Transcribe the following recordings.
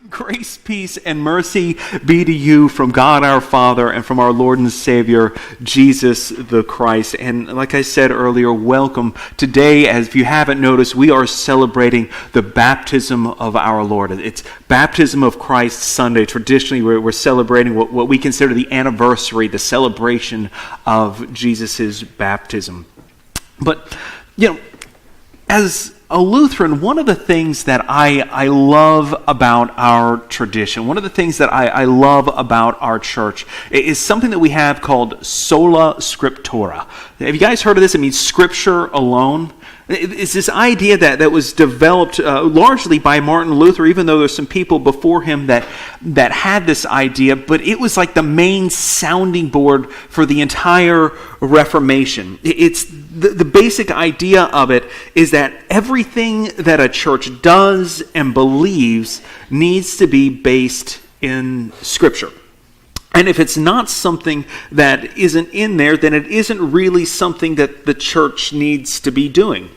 Grace, peace, and mercy be to you from God our Father and from our Lord and Savior, Jesus the Christ. And like I said earlier, welcome. Today, as if you haven't noticed, we are celebrating the baptism of our Lord. It's Baptism of Christ Sunday. Traditionally, we're celebrating what we consider the anniversary, the celebration of Jesus' baptism. But, as a Lutheran, one of the things that I love about our tradition, one of the things that I love about our church is something that we have called sola scriptura. Have you guys heard of this? It means scripture alone. It's this idea that was developed largely by Martin Luther, even though there's some people before him that had this idea, but it was like the main sounding board for the entire Reformation. It's the basic idea of it is that everything that a church does and believes needs to be based in Scripture. And if it's not something that isn't in there, then it isn't really something that the church needs to be doing.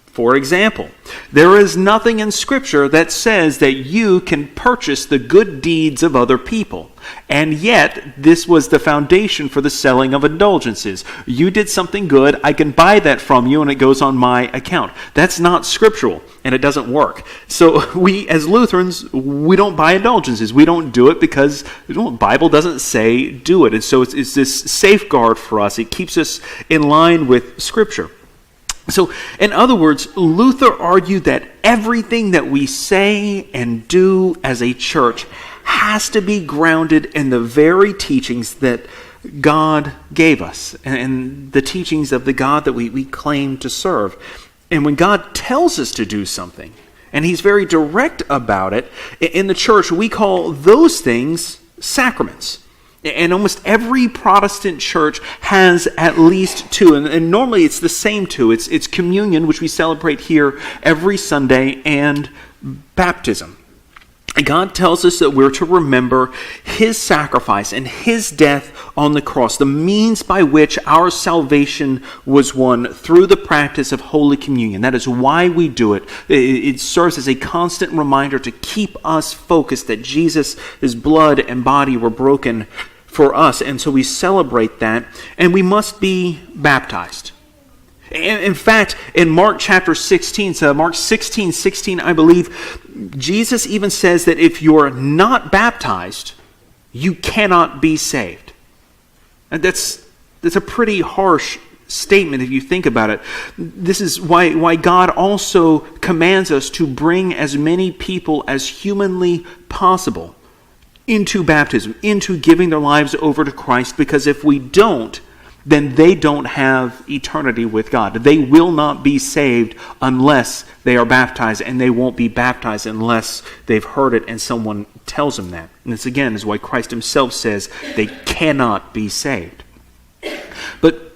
For example, there is nothing in Scripture that says that you can purchase the good deeds of other people. And yet, this was the foundation for the selling of indulgences. You did something good, I can buy that from you, and it goes on my account. That's not scriptural, and it doesn't work. So we, as Lutherans, we don't buy indulgences. We don't do it because the Bible doesn't say do it. And so it's this safeguard for us. It keeps us in line with Scripture. So, in other words, Luther argued that everything that we say and do as a church has to be grounded in the very teachings that God gave us and the teachings of the God that we claim to serve. And when God tells us to do something, and He's very direct about it, in the church we call those things sacraments. And almost every Protestant church has at least two, and normally it's the same two. It's communion, which we celebrate here every Sunday, and baptism. And God tells us that we're to remember His sacrifice and His death on the cross, the means by which our salvation was won through the practice of Holy Communion. That is why we do it. It serves as a constant reminder to keep us focused that Jesus, His blood and body were broken for us. And so we celebrate that, and we must be baptized. In fact, in Mark chapter 16, so Mark 16:16, I believe, Jesus even says that if you're not baptized, you cannot be saved. And that's a pretty harsh statement if you think about it. This is why God also commands us to bring as many people as humanly possible into baptism, into giving their lives over to Christ, because if we don't, then they don't have eternity with God. They will not be saved unless they are baptized, and they won't be baptized unless they've heard it and someone tells them that. And this, again, is why Christ Himself says they cannot be saved. But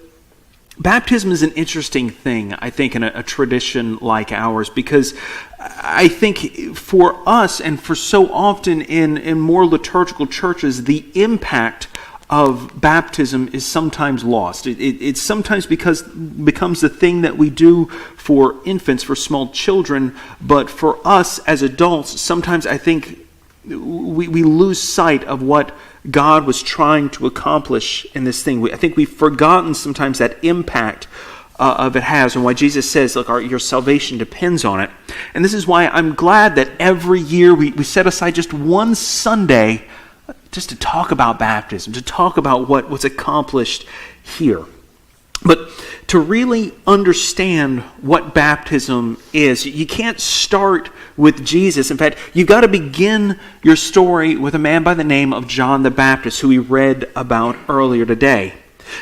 baptism is an interesting thing, I think, in a tradition like ours, because I think for us and for so often in more liturgical churches, the impact of baptism is sometimes lost. It sometimes becomes the thing that we do for infants, for small children, but for us as adults, sometimes I think we lose sight of what God was trying to accomplish in this thing. I think we've forgotten sometimes that impact of it has, and why Jesus says, look, your salvation depends on it. And this is why I'm glad that every year we set aside just one Sunday just to talk about baptism, to talk about what's accomplished here. But to really understand what baptism is, you can't start with Jesus. In fact, you've got to begin your story with a man by the name of John the Baptist, who we read about earlier today.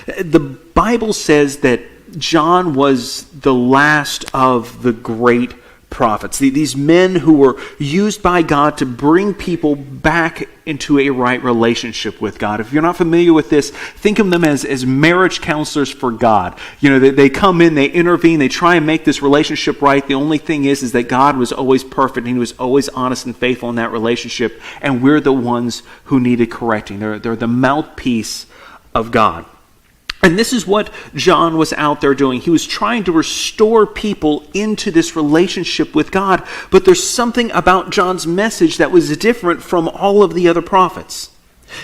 The Bible says that John was the last of the great prophets, these men who were used by God to bring people back into a right relationship with God. If you're not familiar with this, think of them as marriage counselors for God. They come in, they intervene, they try and make this relationship right. The only thing is that God was always perfect, and He was always honest and faithful in that relationship, and we're the ones who needed correcting. They're the mouthpiece of God. And this is what John was out there doing. He was trying to restore people into this relationship with God. But there's something about John's message that was different from all of the other prophets.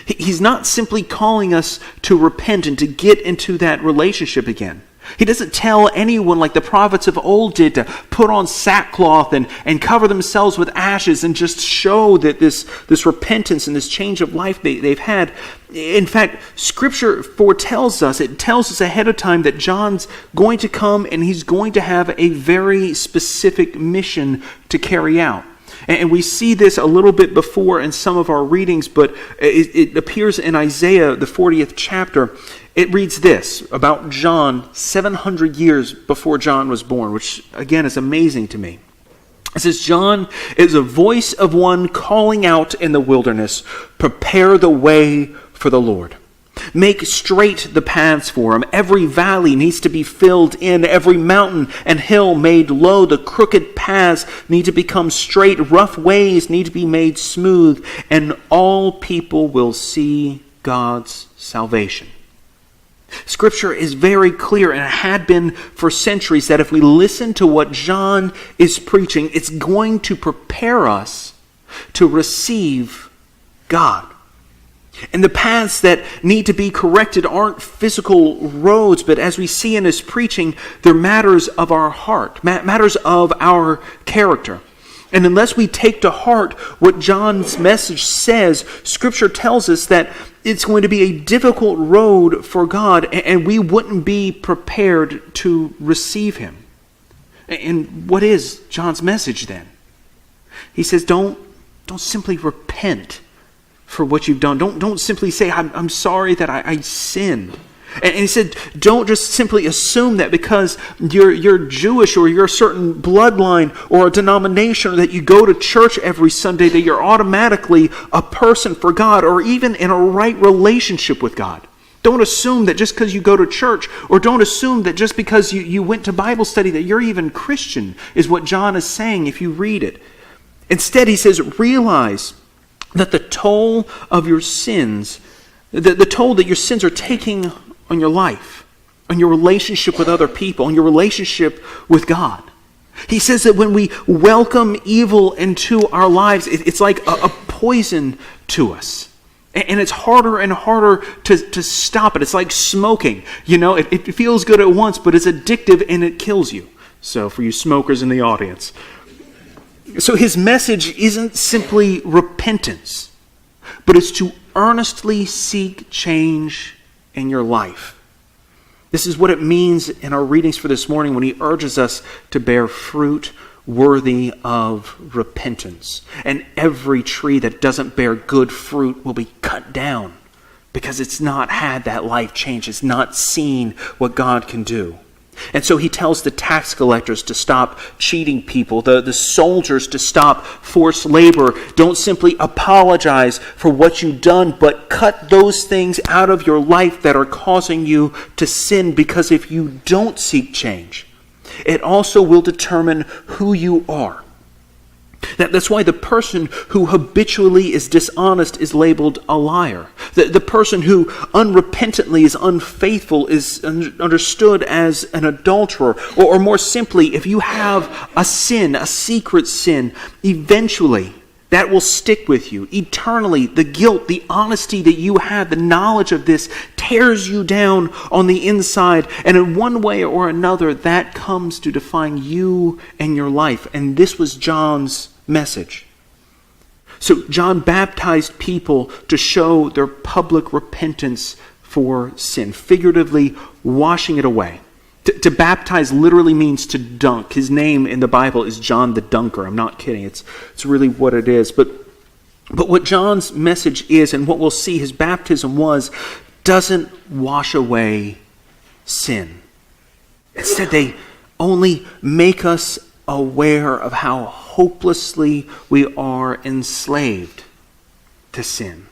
He's not simply calling us to repent and to get into that relationship again. He doesn't tell anyone like the prophets of old did to put on sackcloth and cover themselves with ashes and just show that this repentance and this change of life they've had. In fact, Scripture foretells us, it tells us ahead of time that John's going to come and he's going to have a very specific mission to carry out. And we see this a little bit before in some of our readings, but it appears in Isaiah, the 40th chapter. It reads this about John 700 years before John was born, which again is amazing to me. It says, John is a voice of one calling out in the wilderness, prepare the way for the Lord. Make straight the paths for him. Every valley needs to be filled in. Every mountain and hill made low. The crooked paths need to become straight. Rough ways need to be made smooth. And all people will see God's salvation. Scripture is very clear, and it had been for centuries, that if we listen to what John is preaching, it's going to prepare us to receive God. And the paths that need to be corrected aren't physical roads, but as we see in his preaching, they're matters of our heart, matters of our character. And unless we take to heart what John's message says, Scripture tells us that it's going to be a difficult road for God, and we wouldn't be prepared to receive him. And what is John's message then? He says, don't simply repent for what you've done. Don't simply say, I'm sorry that I sinned. And he said, don't just simply assume that because you're Jewish or you're a certain bloodline or a denomination, or that you go to church every Sunday, that you're automatically a person for God or even in a right relationship with God. Don't assume that just because you go to church, or don't assume that just because you went to Bible study that you're even Christian, is what John is saying if you read it. Instead, he says, realize that the toll of your sins, the toll that your sins are taking on your life, on your relationship with other people, on your relationship with God. He says that when we welcome evil into our lives, it's like a poison to us. And it's harder and harder to stop it. It's like smoking. You know, it feels good at once, but it's addictive and it kills you. So for you smokers in the audience. So his message isn't simply repentance, but it's to earnestly seek change in your life. This is what it means in our readings for this morning when he urges us to bear fruit worthy of repentance. And every tree that doesn't bear good fruit will be cut down because it's not had that life change. It's not seen what God can do. And so he tells the tax collectors to stop cheating people, the soldiers to stop forced labor. Don't simply apologize for what you've done, but cut those things out of your life that are causing you to sin, because if you don't seek change, it also will determine who you are. That's why the person who habitually is dishonest is labeled a liar. The person who unrepentantly is unfaithful is understood as an adulterer. Or more simply, if you have a sin, a secret sin, eventually that will stick with you. Eternally, the guilt, the honesty that you have, the knowledge of this tears you down on the inside. And in one way or another, that comes to define you and your life. And this was John's message. So John baptized people to show their public repentance for sin, figuratively washing it away. To baptize literally means to dunk. His name in the Bible is John the Dunker. I'm not kidding. It's really what it is. But what John's message is, and what we'll see his baptism was, doesn't wash away sin. Instead, they only make us aware of how hopelessly we are enslaved to sin.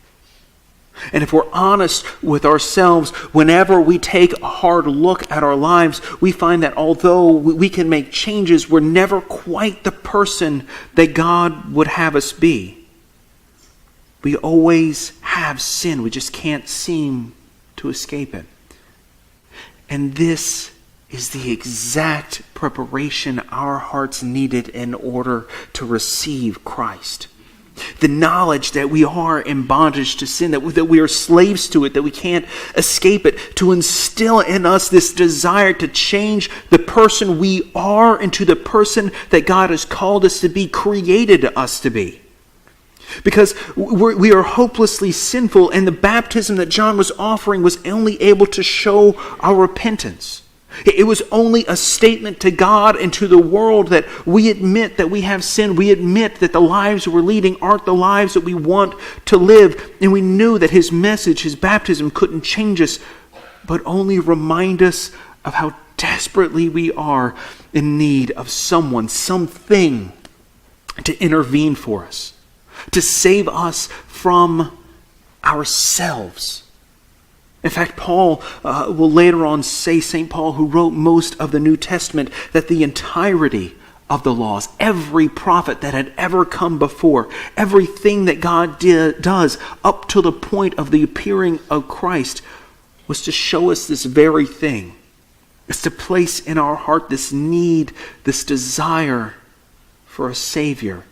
And if we're honest with ourselves, whenever we take a hard look at our lives, we find that although we can make changes, we're never quite the person that God would have us be. We always have sin. We just can't seem to escape it. And this is the exact preparation our hearts needed in order to receive Christ. The knowledge that we are in bondage to sin, that we are slaves to it, that we can't escape it, to instill in us this desire to change the person we are into the person that God has called us to be, created us to be. Because we are hopelessly sinful, and the baptism that John was offering was only able to show our repentance. It was only a statement to God and to the world that we admit that we have sinned. We admit that the lives we're leading aren't the lives that we want to live. And we knew that his message, his baptism, couldn't change us, but only remind us of how desperately we are in need of someone, something to intervene for us, to save us from ourselves. In fact, Paul will later on say, St. Paul, who wrote most of the New Testament, that the entirety of the laws, every prophet that had ever come before, everything that God does up to the point of the appearing of Christ, was to show us this very thing. It's to place in our heart this need, this desire for a Savior.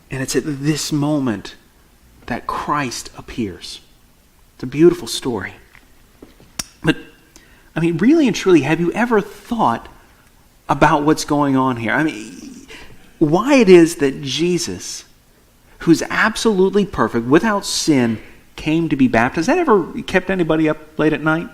And it's at this moment that Christ appears. It's a beautiful story. But, I mean, really and truly, have you ever thought about what's going on here? I mean, why it is that Jesus, who's absolutely perfect, without sin, came to be baptized? Has that ever kept anybody up late at night?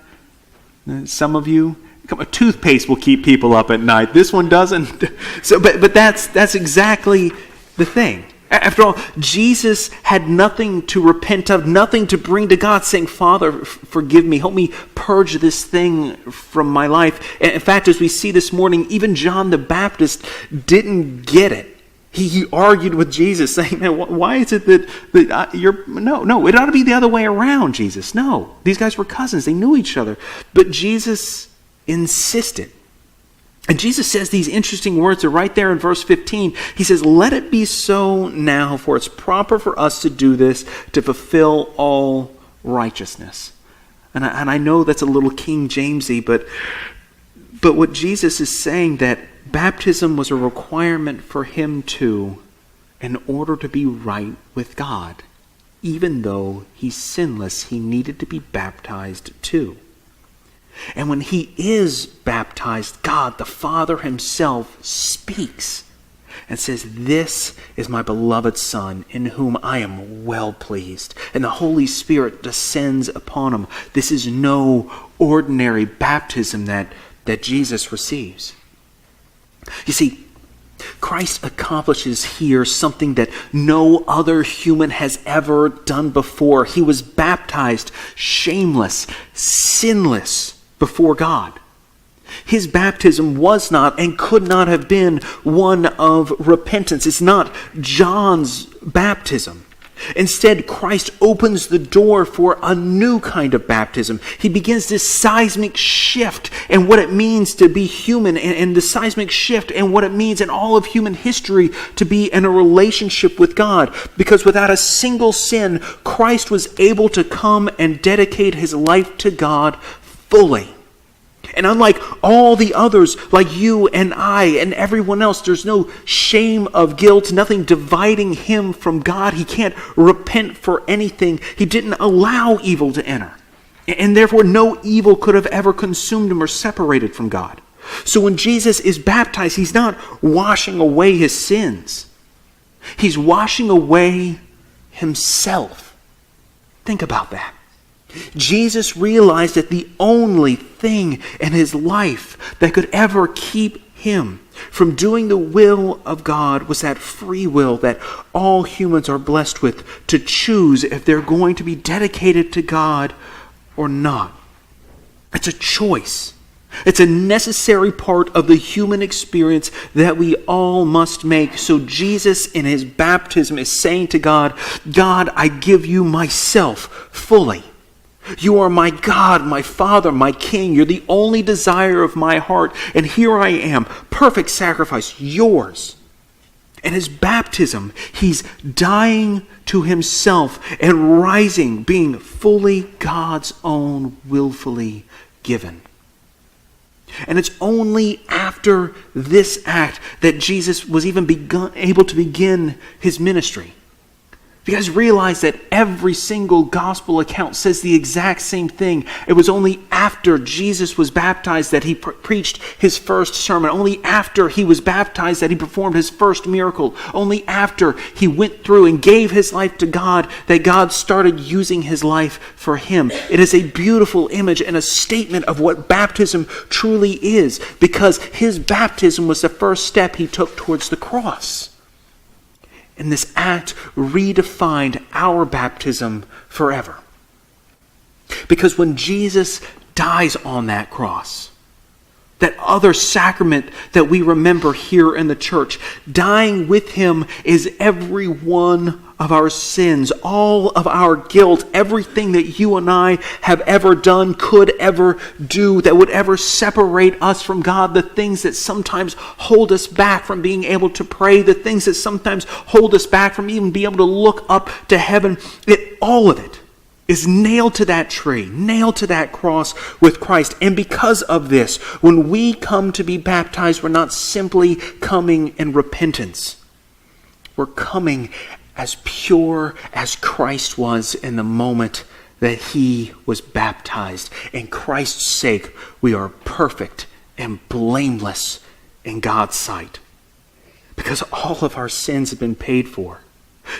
Some of you? A toothpaste will keep people up at night. This one doesn't. But that's exactly the thing. After all, Jesus had nothing to repent of, nothing to bring to God, saying, Father, forgive me, help me purge this thing from my life. In fact, as we see this morning, even John the Baptist didn't get it. He argued with Jesus, saying, man, why is it that you're... No, it ought to be the other way around, Jesus. No, these guys were cousins. They knew each other. But Jesus insisted. And Jesus says these interesting words are right there in verse 15. He says, let it be so now, for it's proper for us to do this, to fulfill all righteousness. And I know that's a little King Jamesy, but what Jesus is saying, that baptism was a requirement for him too, in order to be right with God. Even though he's sinless, he needed to be baptized too. And when he is baptized, God, the Father himself, speaks and says, this is my beloved Son, in whom I am well pleased. And the Holy Spirit descends upon him. This is no ordinary baptism that Jesus receives. You see, Christ accomplishes here something that no other human has ever done before. He was baptized shameless, sinless, before God. His baptism was not and could not have been one of repentance. It's not John's baptism. Instead, Christ opens the door for a new kind of baptism. He begins this seismic shift in what it means to be human, and the seismic shift in what it means in all of human history to be in a relationship with God. Because without a single sin, Christ was able to come and dedicate his life to God fully. And unlike all the others, like you and I and everyone else, there's no shame of guilt, nothing dividing him from God. He can't repent for anything. He didn't allow evil to enter. And therefore, no evil could have ever consumed him or separated from God. So when Jesus is baptized, he's not washing away his sins. He's washing away himself. Think about that. Jesus realized that the only thing in his life that could ever keep him from doing the will of God was that free will that all humans are blessed with, to choose if they're going to be dedicated to God or not. It's a choice. It's a necessary part of the human experience that we all must make. So Jesus in his baptism is saying to God, God, I give you myself fully. You are my God, my Father, my King. You're the only desire of my heart. And here I am, perfect sacrifice, yours. In his baptism, he's dying to himself and rising, being fully God's own, willfully given. And it's only after this act that Jesus was even able to begin his ministry. You guys realize that every single gospel account says the exact same thing. It was only after Jesus was baptized that he preached his first sermon. Only after he was baptized that he performed his first miracle. Only after he went through and gave his life to God that God started using his life for him. It is a beautiful image and a statement of what baptism truly is, because his baptism was the first step he took towards the cross. And this act redefined our baptism forever. Because when Jesus dies on that cross, that other sacrament that we remember here in the church, dying with him is every one of our sins, all of our guilt, everything that you and I have ever done, could ever do, that would ever separate us from God, the things that sometimes hold us back from being able to pray, the things that sometimes hold us back from even being able to look up to heaven. All of it is nailed to that tree, nailed to that cross with Christ. And because of this, when we come to be baptized, we're not simply coming in repentance. We're coming as pure as Christ was in the moment that he was baptized. In Christ's sake, we are perfect and blameless in God's sight, because all of our sins have been paid for.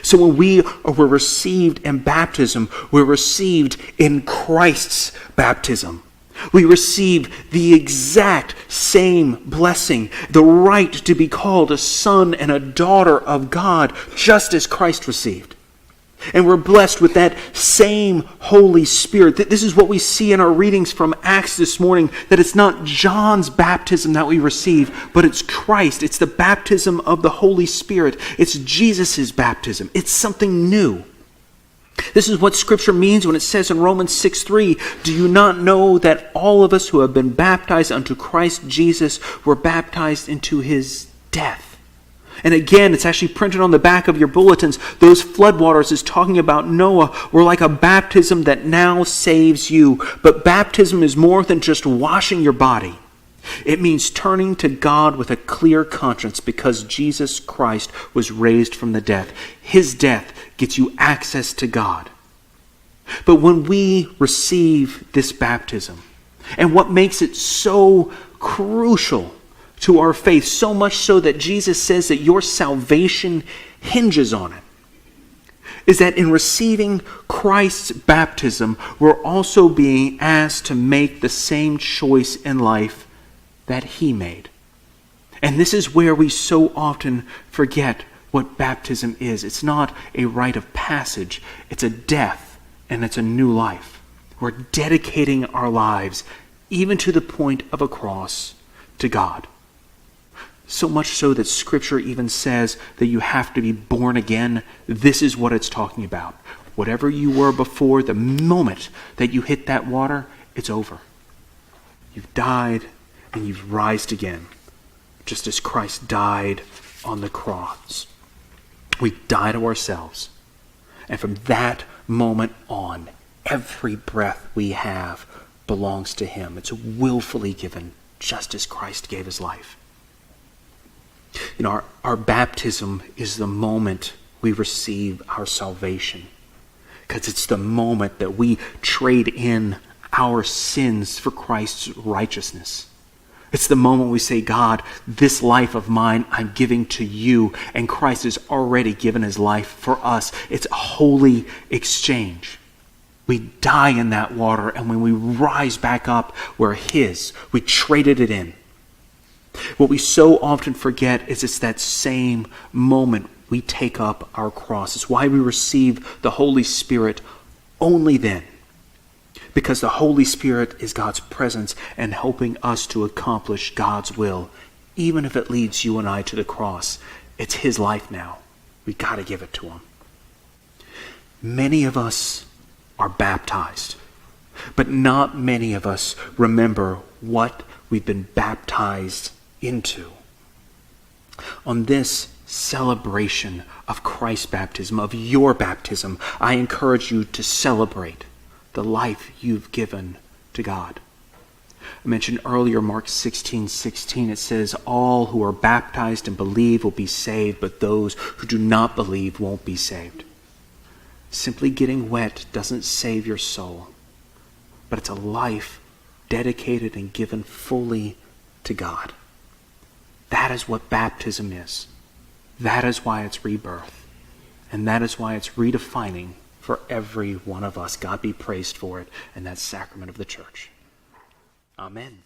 So when we were received in baptism, we're received in Christ's baptism. We received the exact same blessing, the right to be called a son and a daughter of God, just as Christ received. And we're blessed with that same Holy Spirit. This is what we see in our readings from Acts this morning, that it's not John's baptism that we receive, but it's Christ. It's the baptism of the Holy Spirit. It's Jesus' baptism. It's something new. This is what Scripture means when it says in Romans 6:3, "Do you not know that all of us who have been baptized unto Christ Jesus were baptized into his death?" And again, it's actually printed on the back of your bulletins. Those floodwaters is talking about Noah were like a baptism that now saves you. But baptism is more than just washing your body. It means turning to God with a clear conscience, because Jesus Christ was raised from the dead. His death gets you access to God. But when we receive this baptism, and what makes it so crucial to our faith, so much so that Jesus says that your salvation hinges on it, is that in receiving Christ's baptism, we're also being asked to make the same choice in life that he made. And this is where we so often forget what baptism is. It's not a rite of passage. It's a death, and it's a new life. We're dedicating our lives, even to the point of a cross, to God. So much so that Scripture even says that you have to be born again. This is what it's talking about. Whatever you were before, the moment that you hit that water, it's over. You've died and you've rised again, just as Christ died on the cross. We die to ourselves. And from that moment on, every breath we have belongs to him. It's willfully given, just as Christ gave his life. You know, our baptism is the moment we receive our salvation, because it's the moment that we trade in our sins for Christ's righteousness. It's the moment we say, God, this life of mine I'm giving to you, and Christ has already given his life for us. It's a holy exchange. We die in that water, and when we rise back up, we're his. We traded it in. What we so often forget is it's that same moment we take up our cross. It's why we receive the Holy Spirit only then. Because the Holy Spirit is God's presence and helping us to accomplish God's will, even if it leads you and I to the cross. It's his life now. We got to give it to him. Many of us are baptized, but not many of us remember what we've been baptized into. On this celebration of Christ's baptism, of your baptism, I encourage you to celebrate the life you've given to God. I mentioned earlier Mark 16:16. It says, all who are baptized and believe will be saved, but those who do not believe won't be saved. Simply getting wet doesn't save your soul, but it's a life dedicated and given fully to God. That is what baptism is. That is why it's rebirth. And that is why it's redefining for every one of us. God be praised for it and that sacrament of the church. Amen.